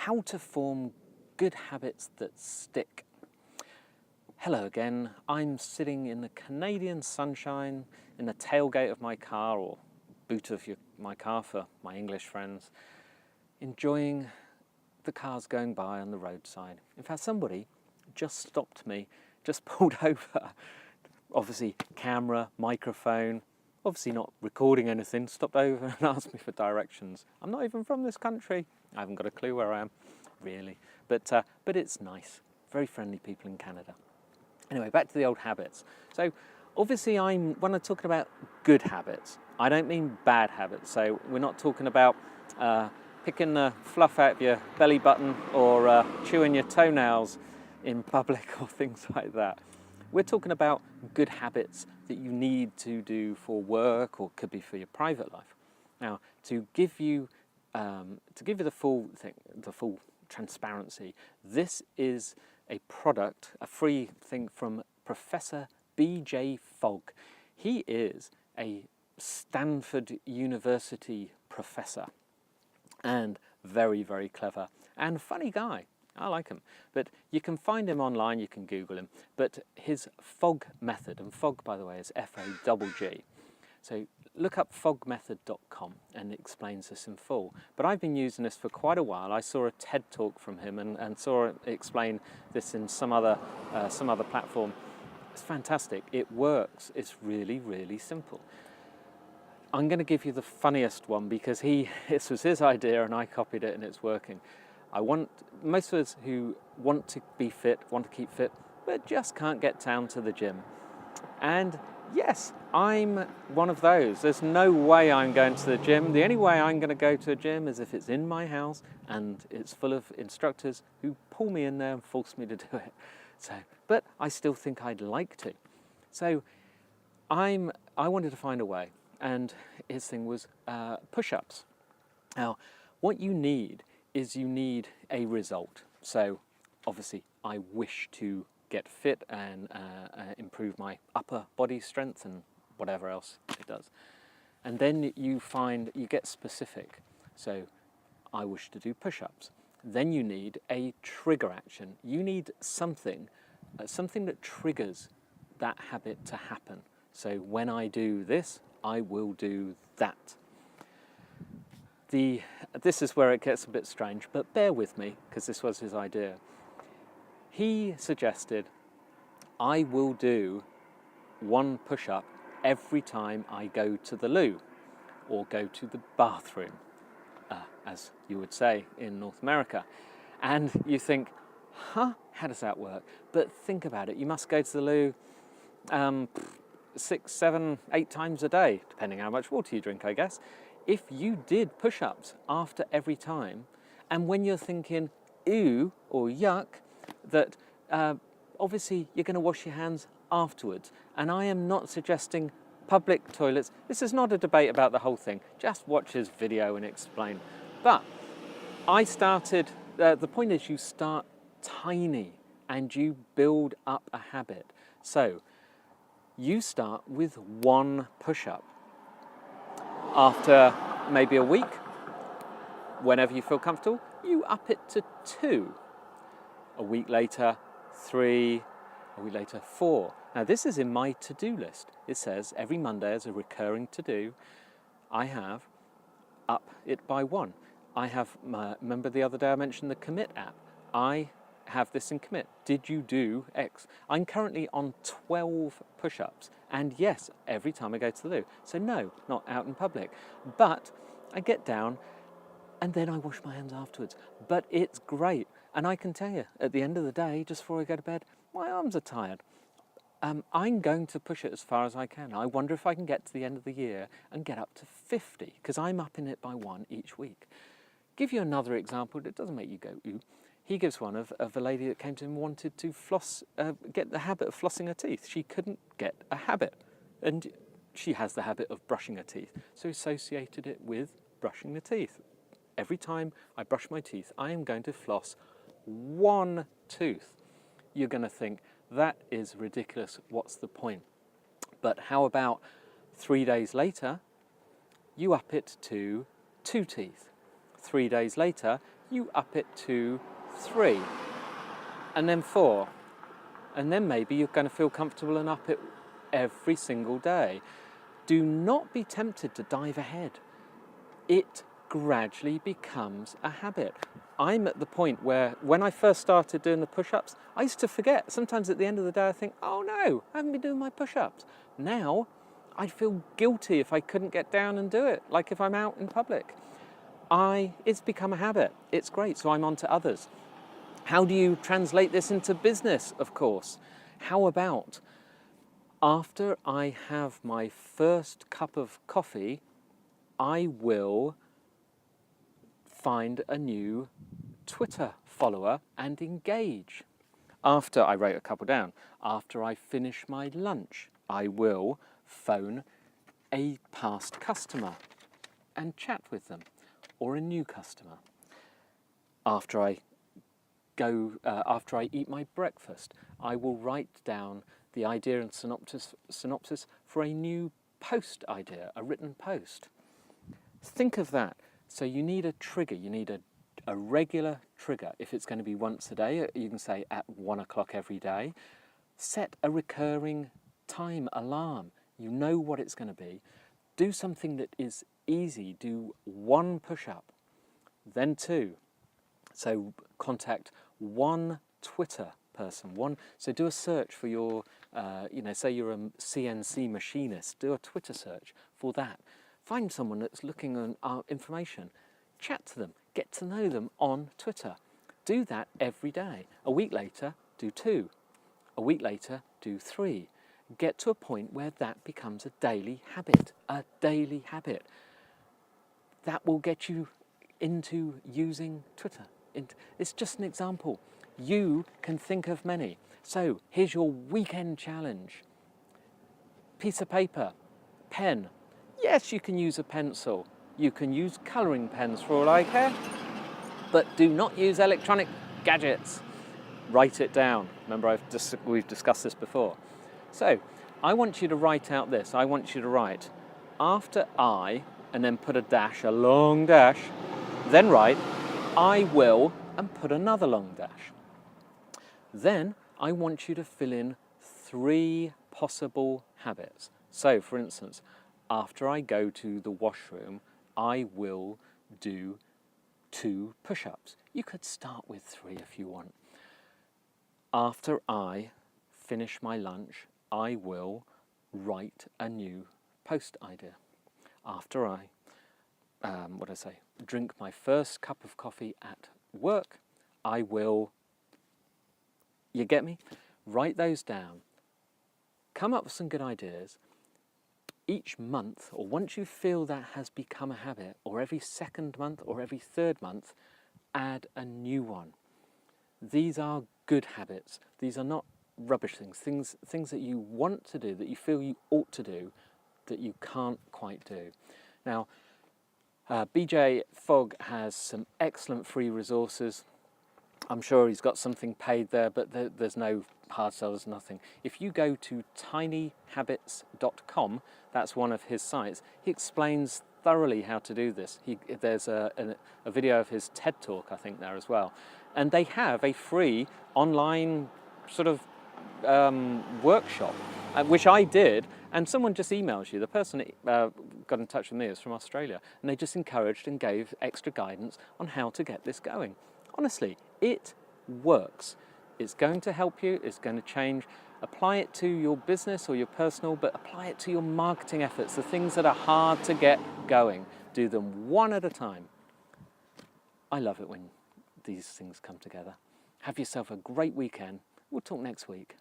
How to form good habits that stick. Hello again, I'm sitting in the Canadian sunshine in the tailgate of my car, or boot of my car for my English friends, enjoying the cars going by on the roadside. In fact, somebody just stopped me, just pulled over. Obviously, camera, microphone, obviously not recording anything, stopped over and asked me for directions. I'm not even from this country. I haven't got a clue where I am, really. But it's nice. Very friendly people in Canada. Anyway, back to the old habits. So obviously when I'm talking about good habits, I don't mean bad habits. So we're not talking about picking the fluff out of your belly button or chewing your toenails in public or things like that. We're talking about good habits that you need to do for work or could be for your private life. Now, to give you the full transparency, this is a product, a free thing from Professor BJ Fogg. He is a Stanford University Professor and very, very clever and funny guy. I like him, but you can find him online, you can Google him, but his Fogg Method, and Fogg, by the way, is F-O-G-G. So look up foggmethod.com and it explains this in full. But I've been using this for quite a while. I saw a TED talk from him and saw it explain this in some other platform. It's fantastic. It works. It's really, really simple. I'm going to give you the funniest one because this was his idea and I copied it and it's working. Most of us who want to be fit, want to keep fit, but just can't get down to the gym. And yes, I'm one of those. There's no way I'm going to the gym. The only way I'm going to go to a gym is if it's in my house and it's full of instructors who pull me in there and force me to do it. But I still think I'd like to. So I wanted to find a way, and his thing was push-ups. Now, what you need is you need a result. So obviously I wish to get fit and improve my upper body strength and whatever else it does. And then you get specific. So I wish to do push-ups. Then you need a trigger action. You need something that triggers that habit to happen. So when I do this, I will do that. This is where it gets a bit strange, but bear with me because this was his idea. He suggested I will do one push-up every time I go to the loo or go to the bathroom, as you would say in North America. And you think, how does that work? But think about it. You must go to the loo 6, 7, 8 times a day, depending how much water you drink, I guess. If you did push-ups after every time, and when you're thinking, ew, or yuck, that obviously you're going to wash your hands afterwards. And I am not suggesting public toilets. This is not a debate about the whole thing. Just watch his video and explain. But I started, the point is you start tiny and you build up a habit. So you start with one push-up. After maybe a week, whenever you feel comfortable, you up it to 2. A week later, 3. A week later, 4. Now this is in my to-do list. It says every Monday as a recurring to-do, I have up it by 1. I have, remember the other day I mentioned the Commit app. I have this in Commit. Did you do X? I'm currently on 12 push-ups. And yes, every time I go to the loo. So no, not out in public. But I get down and then I wash my hands afterwards. But it's great. And I can tell you, at the end of the day, just before I go to bed, my arms are tired. I'm going to push it as far as I can. I wonder if I can get to the end of the year and get up to 50, because I'm upping it by 1 each week. Give you another example that doesn't make you go, ooh. He gives one of a lady that came to him and wanted to get the habit of flossing her teeth. She couldn't get a habit. And she has the habit of brushing her teeth. So he associated it with brushing the teeth. Every time I brush my teeth, I am going to floss 1 tooth. You're going to think, that is ridiculous. What's the point? But how about 3 days later, you up it to 2 teeth. 3 days later, you up it to 3, and then 4, and then maybe you're going to feel comfortable and up it every single day. Do not be tempted to dive ahead. It gradually becomes a habit. I'm at the point where when I first started doing the push-ups, I used to forget. Sometimes at the end of the day I think, oh no, I haven't been doing my push-ups. Now I'd feel guilty if I couldn't get down and do it, like if I'm out in public. It's become a habit. It's great, so I'm on to others. How do you translate this into business, of course? How about after I have my first cup of coffee, I will find a new Twitter follower and engage. After I wrote a couple down, after I finish my lunch, I will phone a past customer and chat with them, or a new customer. After I eat my breakfast, I will write down the idea and synopsis for a new post idea, a written post. Think of that. So you need a trigger, you need a regular trigger. If it's going to be once a day, you can say at 1 o'clock every day. Set a recurring time alarm. You know what it's going to be. Do something that is easy. Do 1 push-up, then 2. So contact 1 Twitter person. So do a search for your, say you're a CNC machinist. Do a Twitter search for that. Find someone that's looking on information. Chat to them. Get to know them on Twitter. Do that every day. A week later, do 2. A week later, do 3. Get to a point where that becomes a daily habit. A daily habit. That will get you into using Twitter. It's just an example. You can think of many. So here's your weekend challenge. Piece of paper, pen. Yes, you can use a pencil. You can use colouring pens for all I care. But do not use electronic gadgets. Write it down. Remember, we've discussed this before. So I want you to write out this. I want you to write after I, and then put a dash, a long dash, then write I will, and put another long dash. Then I want you to fill in 3 possible habits. So, for instance, after I go to the washroom, I will do 2 push-ups. You could start with 3 if you want. After I finish my lunch, I will write a new post idea. After I drink my first cup of coffee at work, I will, you get me? Write those down. Come up with some good ideas. Each month, or once you feel that has become a habit, or every 2nd month or every 3rd month, add a new one. These are good habits. These are not rubbish things that you want to do, that you feel you ought to do, that you can't quite do. Now, BJ Fogg has some excellent free resources. I'm sure he's got something paid there, but there's no hard sells, nothing. If you go to tinyhabits.com, that's one of his sites, he explains thoroughly how to do this. There's a video of his TED Talk, I think, there as well. And they have a free online sort of workshop, which I did, and someone just emails you. The person got in touch with me is from Australia, and they just encouraged and gave extra guidance on how to get this going. Honestly, it works. It's going to help you, it's going to change. Apply it to your business or your personal, but apply it to your marketing efforts, the things that are hard to get going. Do them one at a time. I love it when these things come together. Have yourself a great weekend. We'll talk next week.